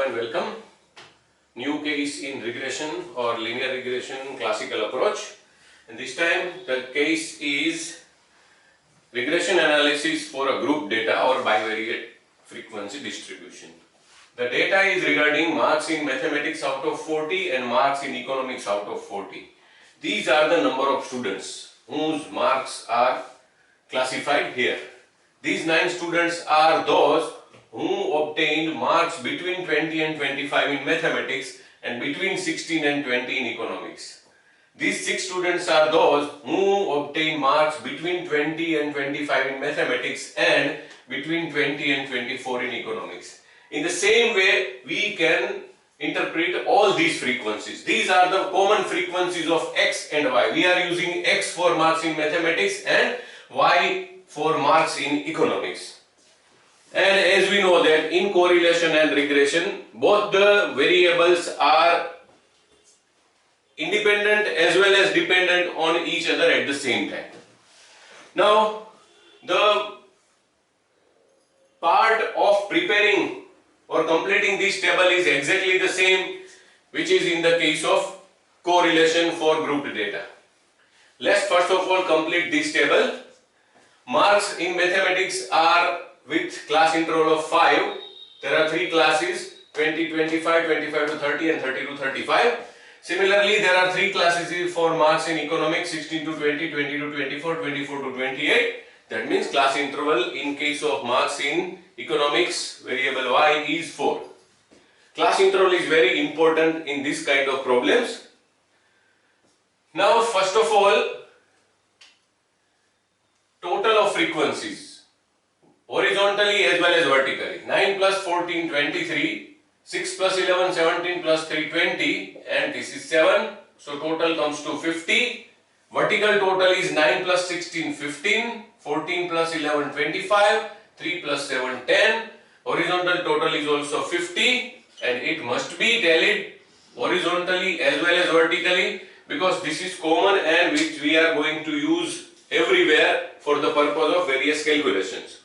and welcome. New case in regression or linear regression classical approach, and this time the case is regression analysis for a group data or bivariate frequency distribution. The data is regarding marks in mathematics out of 40 and marks in economics out of 40. These are the number of students whose marks are classified here. These 9 students are those who obtained marks between 20 and 25 in mathematics and between 16 and 20 in economics. These 6 students are those who obtained marks between 20 and 25 in mathematics and between 20 and 24 in economics. In the same way, we can interpret all these frequencies. These are the common frequencies of X and Y. We are using X for marks in mathematics and Y for marks in economics. And as we know that in correlation and regression, both the variables are independent as well as dependent on each other at the same time. Now, the part of preparing or completing this table is exactly the same which is in the case of correlation for grouped data. Let's first of all complete this table. Marks in mathematics are with class interval of 5. There are 3 classes, 20, 25, 25 to 30 and 30 to 35. Similarly, there are 3 classes for marks in economics, 16 to 20, 20 to 24, 24 to 28. That means class interval in case of marks in economics variable Y is 4. Class interval is very important in this kind of problems. Now, first of all, total of frequencies, horizontally as well as vertically. 9 plus 14, 23, 6 plus 11, 17 plus 3, 20, and this is 7. So total comes to 50. Vertical total is 9 plus 16, 15, 14 plus 11, 25, 3 plus 7, 10. Horizontal total is also 50, and it must be tallied horizontally as well as vertically because this is common and which we are going to use everywhere for the purpose of various calculations.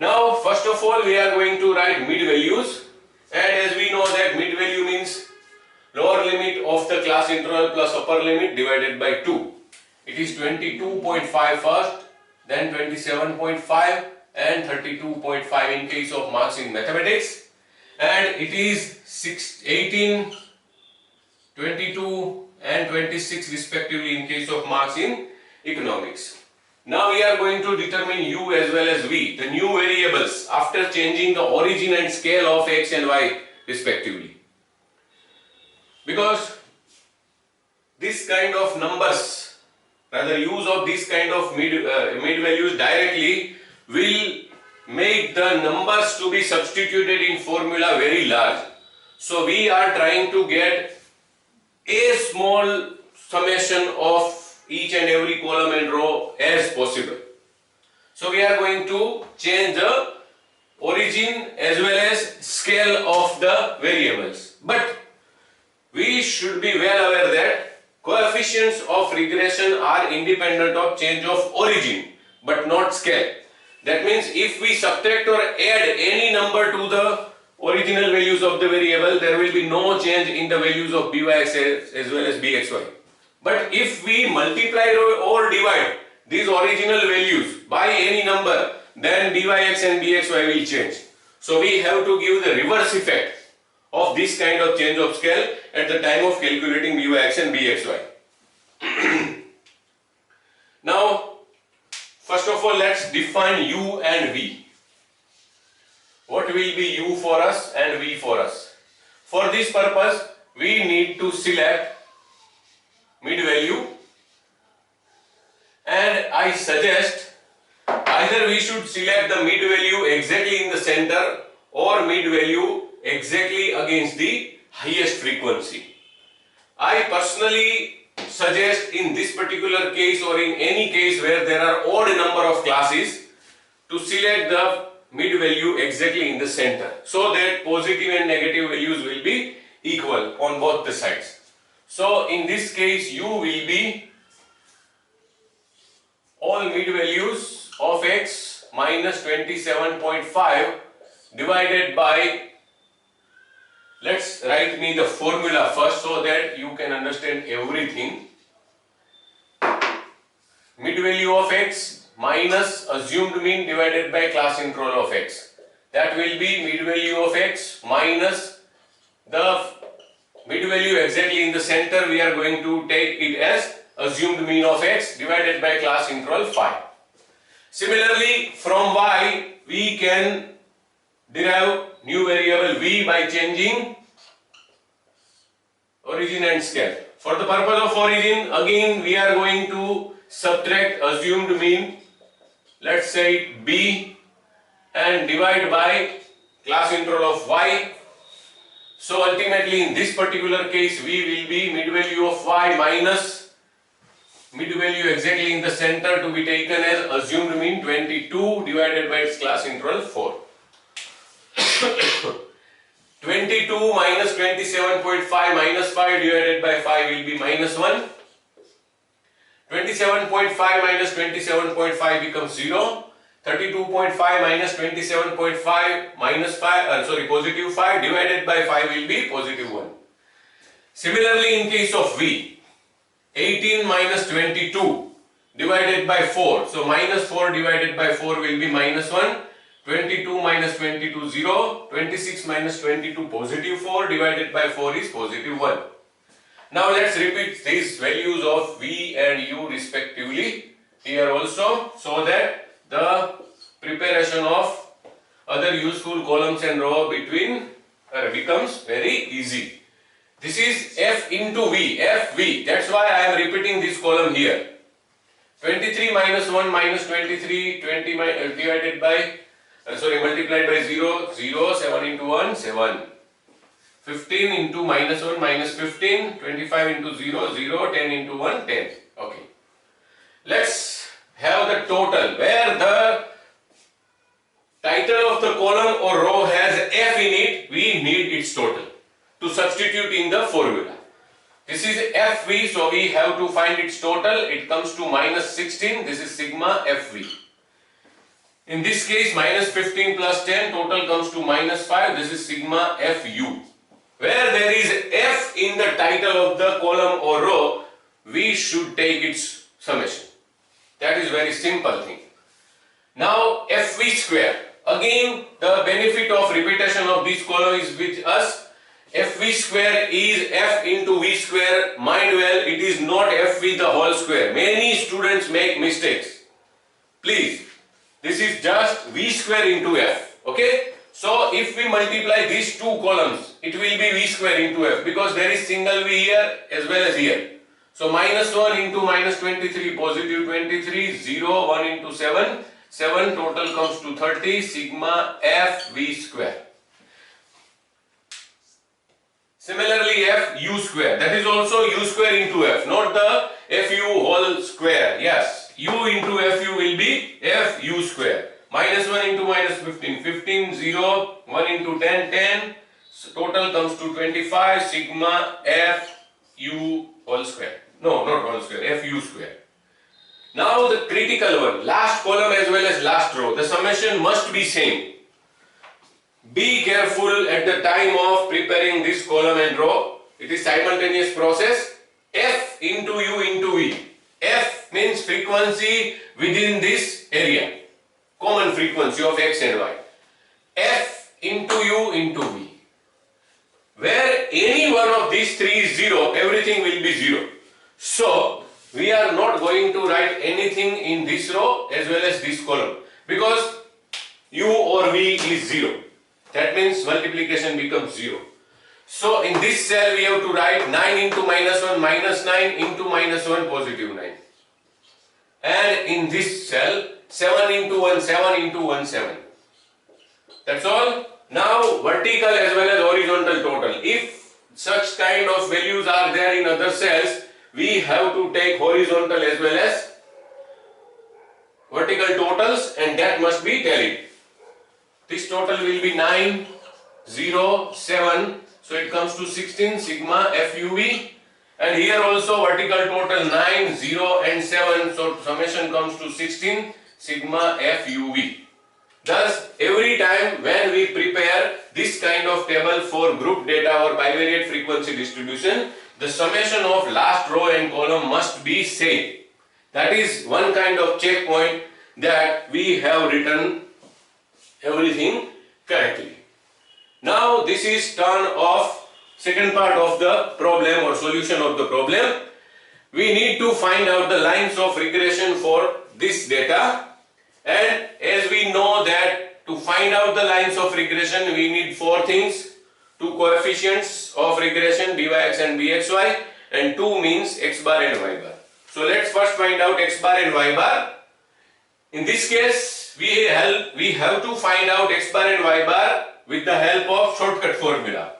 Now, first of all, we are going to write mid values, and as we know that mid value means lower limit of the class interval plus upper limit divided by 2. It is 22.5 first, then 27.5 and 32.5 in case of marks in mathematics, and it is 18, 22 and 26 respectively in case of marks in economics. Now we are going to determine U as well as V, the new variables after changing the origin and scale of X and Y respectively. Because this kind of numbers, rather use of this kind of mid values directly will make the numbers to be substituted in formula very large. So we are trying to get a small summation of each and every column and row as possible. So we are going to change the origin as well as scale of the variables. But we should be well aware that coefficients of regression are independent of change of origin but not scale. That means if we subtract or add any number to the original values of the variable, there will be no change in the values of byx as well as bxy. But if we multiply or divide these original values by any number, then byx and bxy will change. So we have to give the reverse effect of this kind of change of scale at the time of calculating byx and bxy. Now, first of all, let's define U and V. What will be U for us and V for us? For this purpose, we need to select mid value, and I suggest either we should select the mid value exactly in the center or mid value exactly against the highest frequency. I personally suggest in this particular case or in any case where there are odd number of classes to select the mid value exactly in the center so that positive and negative values will be equal on both the sides. So in this case, U will be all mid values of X minus 27.5 divided by Let's write me the formula first so that you can understand everything. Mid value of x minus assumed mean divided by class interval of x. That will be mid value of x minus the mid value exactly in the center. We are going to take it as assumed mean of x divided by class interval phi. Similarly, from y we can derive new variable v by changing origin and scale. For the purpose of origin, again we are going to subtract assumed mean, let's say b, and divide by class interval of y. So ultimately in this particular case v will be mid value of y minus mid value exactly in the center to be taken as assumed mean 22 divided by its class interval 4. 22 minus 27.5 minus 5 divided by 5 will be minus 1. 27.5 minus 27.5 becomes 0. 32.5 minus 27.5 minus 5, positive 5 divided by 5 will be positive 1. Similarly, in case of v, 18 minus 22 divided by 4. So minus 4 divided by 4 will be minus 1. 22 minus 22 0. 26 minus 22 positive 4 divided by 4 is positive 1. Now let's repeat these values of v and u respectively here also, so that the preparation of other useful columns and row between becomes very easy. This is f into v, fv. That's why I am repeating this column here. 23 minus 1 minus 23, 20 divided by, multiplied by 0, 0, 7 into 1, 7. 15 into minus 1 minus 15, 25 into 0, 0, 10 into 1, 10. Okay. Let's have the total where the title of the column or row has f in it. We need its total to substitute in the formula. This is fv, so we have to find its total. It comes to minus 16. This is sigma fv. In this case, minus 15 plus 10, total comes to minus 5. This is sigma fu. Where there is f in the title of the column or row, we should take its summation. That is very simple thing. Now fv square. Again, the benefit of repetition of this column is with us. Fv square is f into v square. Mind well, it is not fv the whole square. Many students make mistakes. Please, this is just v square into f. Okay? So if we multiply these two columns, it will be v square into f, because there is single v here as well as here. So minus 1 into minus 23, positive 23, 0, 1 into 7, 7, total comes to 30, sigma f v square. Similarly, f u square, that is also u square into f, not the fu whole square. Yes, u into fu will be f u square. Minus 1 into minus 15, 15, 0, 1 into 10, 10, so total comes to 25, sigma f u whole square. No, not whole square, f u square. Now the critical one, last column as well as last row, the summation must be same. Be careful at the time of preparing this column and row. It is simultaneous process. F into u into v. F means frequency within this area. Common frequency of x and y. F into u into v. Where any one of these three is 0, everything will be 0. So we are not going to write anything in this row as well as this column, because u or v is 0. That means multiplication becomes 0. So in this cell we have to write 9 into minus 1 minus 9 into minus 1 positive 9. And in this cell 7 into 1 7 into 1 7. That's all. Now vertical as well as horizontal total. If such kind of values are there in other cells, we have to take horizontal as well as vertical totals, and that must be tallied. This total will be 9, 0, 7, so it comes to 16 sigma FUV, and here also vertical total 9, 0 and 7, so summation comes to 16 sigma FUV. Thus, every time when we prepare this kind of table for group data or bivariate frequency distribution, the summation of last row and column must be same. That is one kind of checkpoint that we have written everything correctly. Now this is turn of second part of the problem or solution of the problem. We need to find out the lines of regression for this data, and as we know that to find out the lines of regression we need four things: two coefficients of regression Byx and Bxy, and two means x bar and y bar. So let's first find out x bar and y bar. In this case we have to find out x bar and y bar with the help of shortcut formula.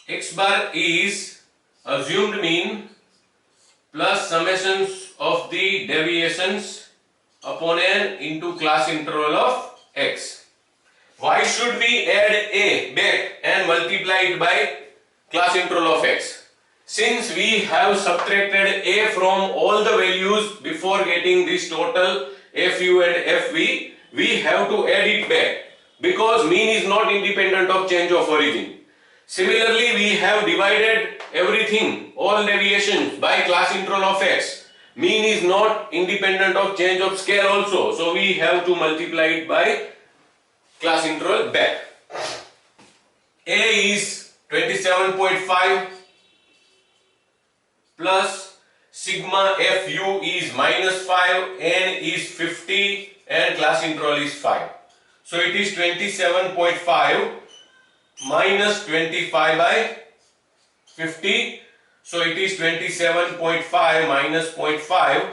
X bar is assumed mean plus summations of the deviations upon n into class interval of x. Why should we add a back and multiply it by class interval of x? Since we have subtracted a from all the values before getting this total FU and FV, we have to add it back because mean is not independent of change of origin. Similarly, we have divided everything, all deviations by class interval of x. Mean is not independent of change of scale also, so we have to multiply it by class interval back. A is 27.5 plus sigma FU is minus 5, n is 50 and class interval is 5. So it is 27.5 minus 25 by 50. So it is 27.5 minus 0.5.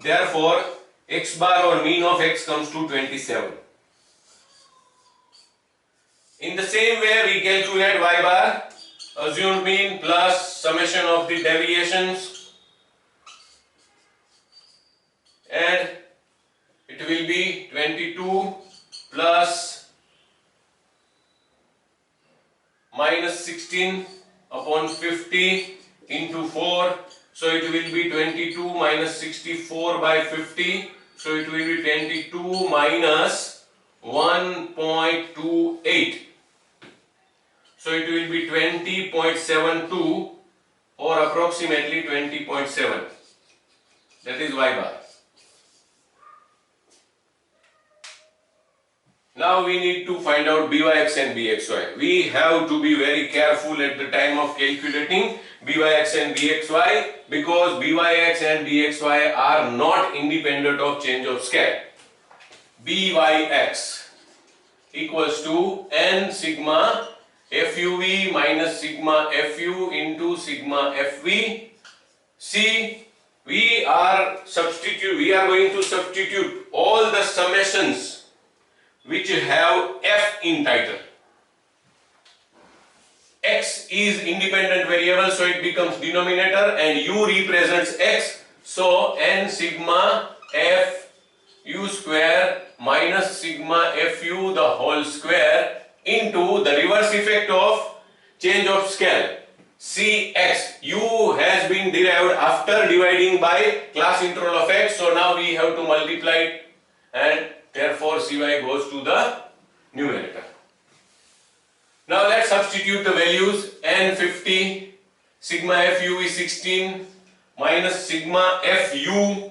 Therefore, x bar or mean of x comes to 27. In the same way, we calculate y bar, assumed mean plus summation of the deviations, and it will be 22 plus minus 16 upon 50 into 4. So it will be 22 minus 64 by 50. So it will be 22 minus 1.28. So it will be 20.72 or approximately 20.7. That is y bar. Now we need to find out Byx and Bxy. We have to be very careful at the time of calculating Byx and Bxy because Byx and Bxy are not independent of change of scale. Byx equals to n sigma FUV minus sigma FU into sigma FV. See, we are going to substitute all the summations which have F in title. X is independent variable, so it becomes denominator, and U represents X. So n sigma F U square minus sigma FU the whole square into the reverse effect of change of scale. Cx, U has been derived after dividing by class interval of x, so now we have to multiply it, and therefore Cy goes to the numerator. Now let's substitute the values. N 50, sigma Fu is 16 minus sigma Fu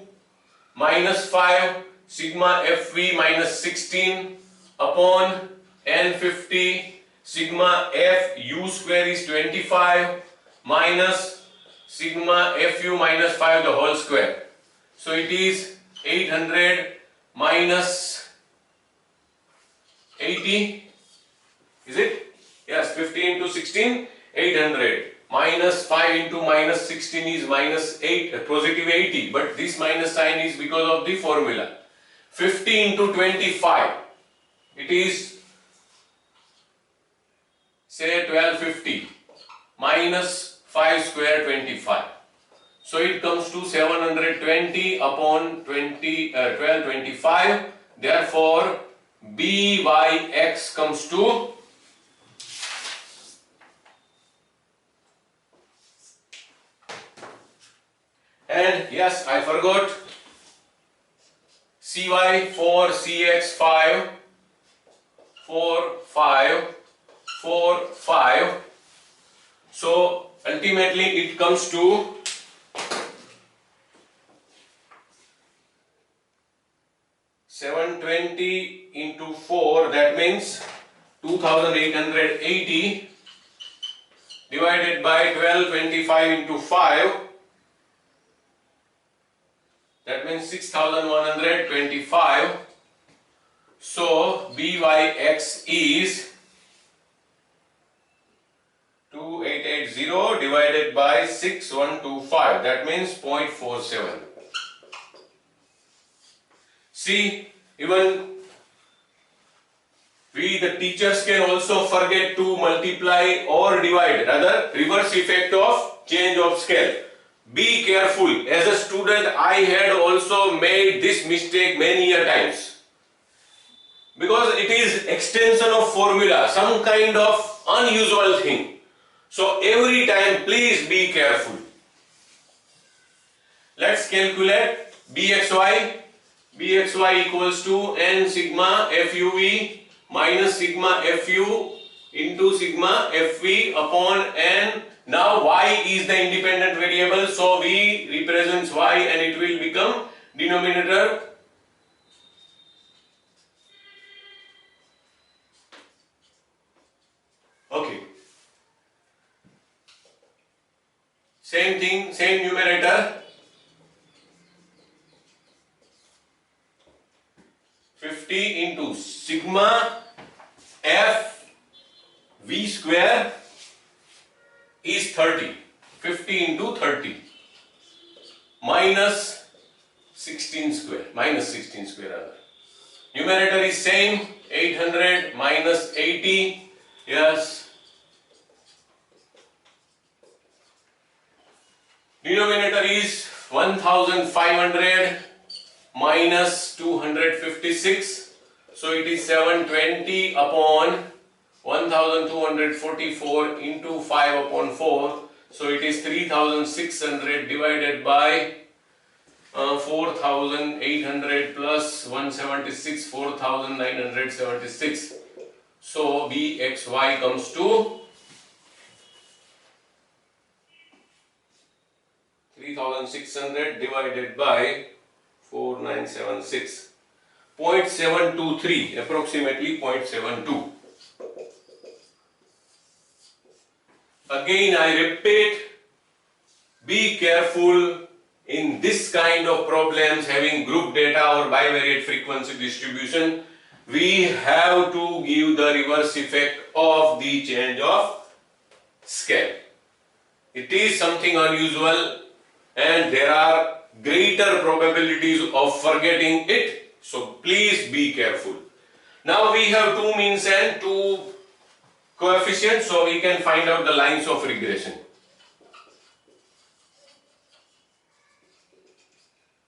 minus 5, sigma Fv minus 16 upon N 50, sigma Fu square is 25 minus sigma Fu minus 5 the whole square. So it is 800 minus 80, is it? Yes, 50 into 16, 800. Minus 5 into minus 16 is minus 8, positive 80. But this minus sign is because of the formula. 50 into 25, it is, say, 1250. Minus 5 square 25. So it comes to 720 upon 1225. Therefore, Byx comes to And yes, I forgot, Cy 4 Cx 5 4 5 4 5. So ultimately it comes to 720 into 4, that means 2880 divided by 1225 into 5, that means 6125. So Byx is 2880 divided by 6125, that means 0.47. See, even we the teachers can also forget to multiply or divide, rather reverse effect of change of scale. Be careful. As a student, I had also made this mistake many a times, because it is extension of formula, some kind of unusual thing. So every time please be careful. Let's calculate Bxy. Bxy equals to n sigma FUV minus sigma FU into sigma FV upon n. Now y is the independent variable, so v represents y and it will become denominator. Okay. Same thing, same numerator. 50 into sigma f v square is 30. 50 into 30 minus 16 square. Minus 16 square rather. Numerator is same. 800 minus 80. Yes. Denominator is 1500 minus 256. So it is 720 upon 1244 into 5 upon 4. So it is 3600 divided by 4800 plus 176, 4976. So Bxy comes to 3600 divided by 4976. 0.723, approximately 0.72. Again I repeat, be careful in this kind of problems having group data or bivariate frequency distribution. We have to give the reverse effect of the change of scale. It is something unusual and there are greater probabilities of forgetting it. So please be careful. Now we have two means and two coefficients, so we can find out the lines of regression.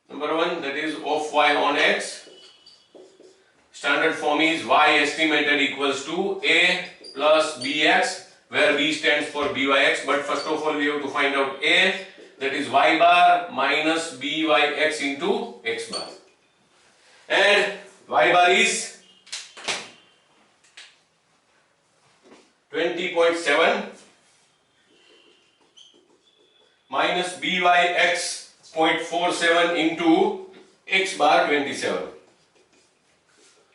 Number one, that is of y on x. Standard form is y estimated equals to a plus bx, where b stands for byx. But first of all, we have to find out a, that is y bar minus byx into x bar. And y bar is 20.7 minus byx 0.47 into x bar 27.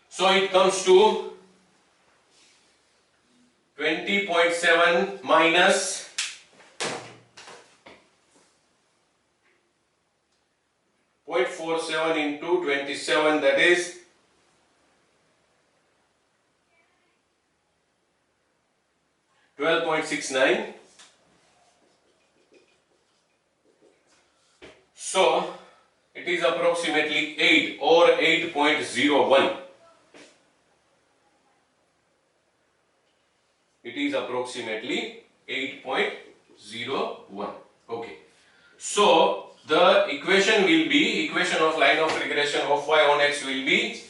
So it comes to 20.7 minus 0.47 into 27, that is 12.69. So it is approximately 8 or 8.01. It is approximately 8.01. Okay. So the equation will be, equation of line of regression of y on x will be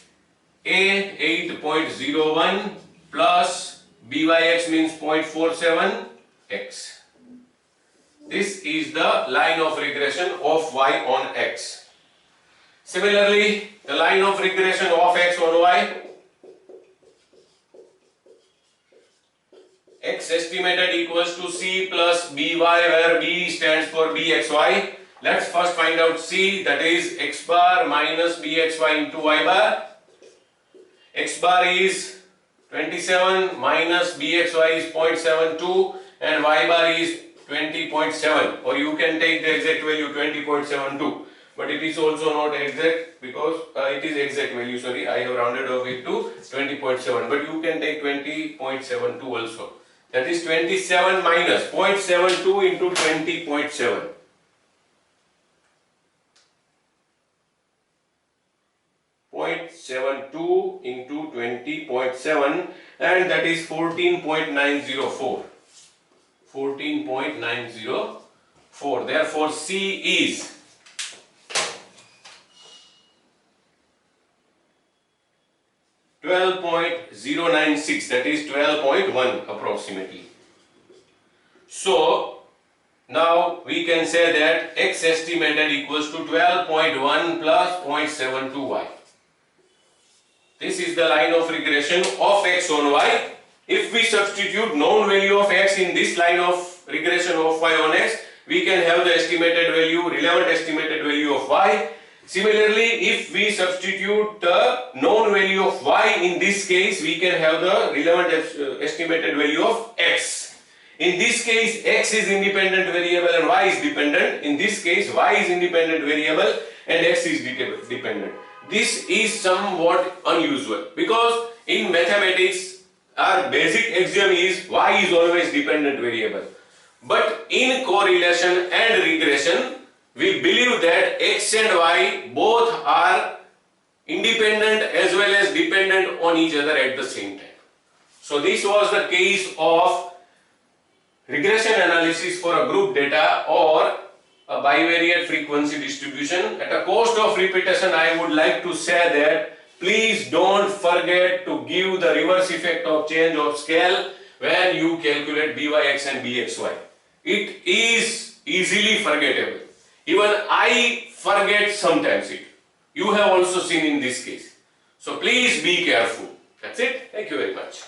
a 8.01 plus byx means 0.47 x. This is the line of regression of y on x. Similarly, the line of regression of x on y, x estimated equals to c plus by, where b stands for bxy. Let's first find out c, that is x bar minus bxy into y bar. X bar is 27 minus bxy is 0.72 and y bar is 20.7, or you can take the exact value 20.72, but it is also not exact because it is exact value, sorry, I have rounded off it to 20.7, but you can take 20.72 also. That is 27 minus 0.72 into 20.7. 0.72 into 20.7, and that is 14.904. 14.904. Therefore, C is 12.096, that is 12.1 approximately. So, now we can say that x estimated equals to 12.1 plus 0.72y. This is the line of regression of x on y. If we substitute known value of x in this line of regression of y on x, we can have the estimated value, relevant estimated value of y. Similarly, if we substitute the known value of y in this case, we can have the relevant estimated value of x. In this case, x is independent variable and y is dependent. In this case, y is independent variable and x is dependent. This is somewhat unusual because in mathematics, our basic axiom is y is always dependent variable. But in correlation and regression, we believe that x and y both are independent as well as dependent on each other at the same time. So this was the case of regression analysis for a group data or a bivariate frequency distribution. At a cost of repetition, I would like to say that please don't forget to give the reverse effect of change of scale when you calculate byx and bxy. It is easily forgettable. Even I forget sometimes it. You have also seen in this case. So please be careful. That's it. Thank you very much.